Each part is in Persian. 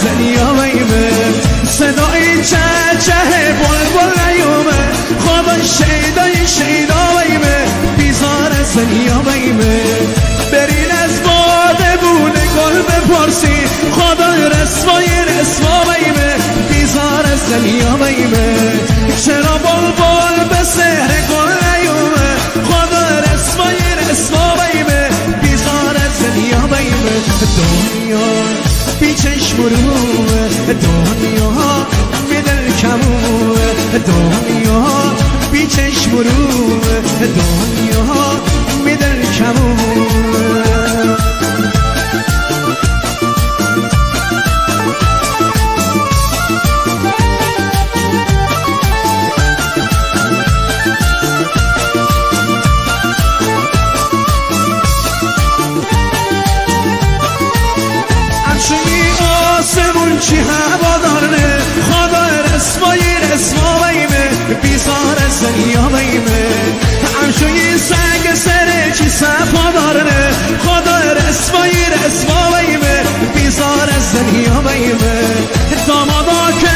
دنیا بیمه صدای چه بلبل نیومه خدا شیدا بیمه بیزار از دنیا بیمه برین از باده بونه گل بپرسی خدا رسوا بیمه بیزار از دنیا بیمه چرا بلبل به سحر گل نیومه خدا رسوا بیمه بیزار از دنیا بیمه دنیا بی چشم روه دنیا بی دل کموه دنیا بی چشم روه دنیا بی دل کموه چی هوا دارنه خدا رسوا بیمه بیزار از دنیا بیمه همشوی سنگ سره چی صفا دارنه خدا رسوا بیمه بیزار از دنیا بیمه دامادا که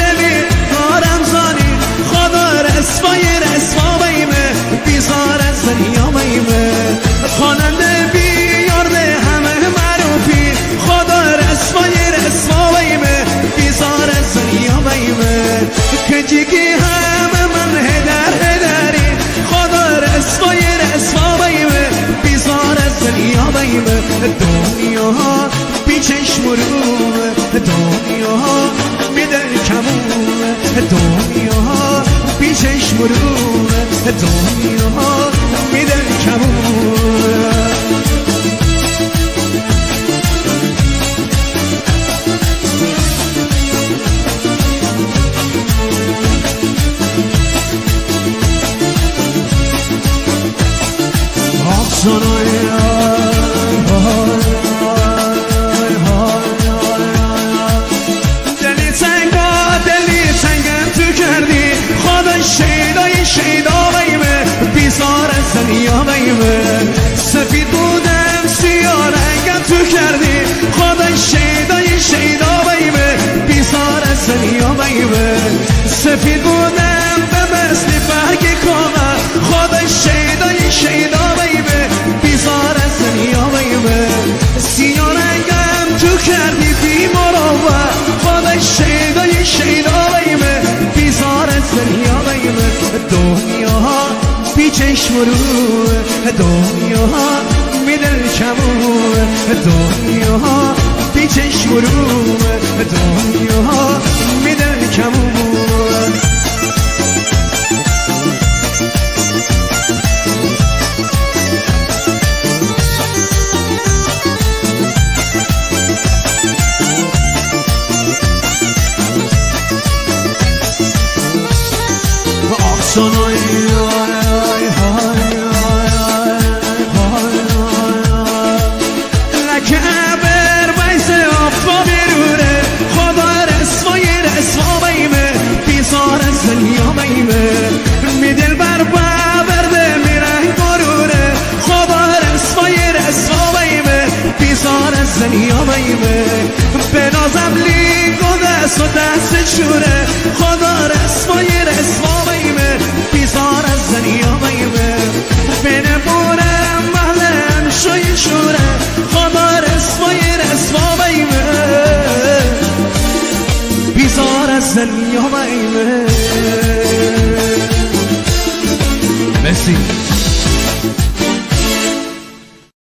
دلی دارم زانی خدا رسوا بیمه بیزار از دنیا بیمه خواننده بیارده همه معروفی خدا رسوا بیمه بیزار از دنیا بیمه که جیگی همه من هدری خدا رسوا بیمه بیزار از دنیا بیمه دنیا بی چشم روه دنیا بی دل کموه دنیا بی چشم روه دنیا بی دل کموه دلی تنگم تو کردی خدا شیدا بیمه بیزار از دنیا بیمه سفید بودم سیاه رنگم تو کردی خدا شیدا بیمه بیزار از دنیا بیمه سفید بودم به مثل برگ کامل خدا شیدا بیمه بیزار از دنیا بیمه سیاه رنگم تو کردی بیمراوه خدا شیدا بیمه بیزار از دنیا بیمه دنیا بی چشم روه دنیا بی دل کموه دنیا بی چشم روه دنیا بی دل کموه دنیا بیمه به نازم لیگ و دست شوره خدا رسوا بیمه بیزار از دنیا بیمه به نبورم محلم شوی شوره خدا رسوا بیمه بیزار از دنیا بیمه. مرسی.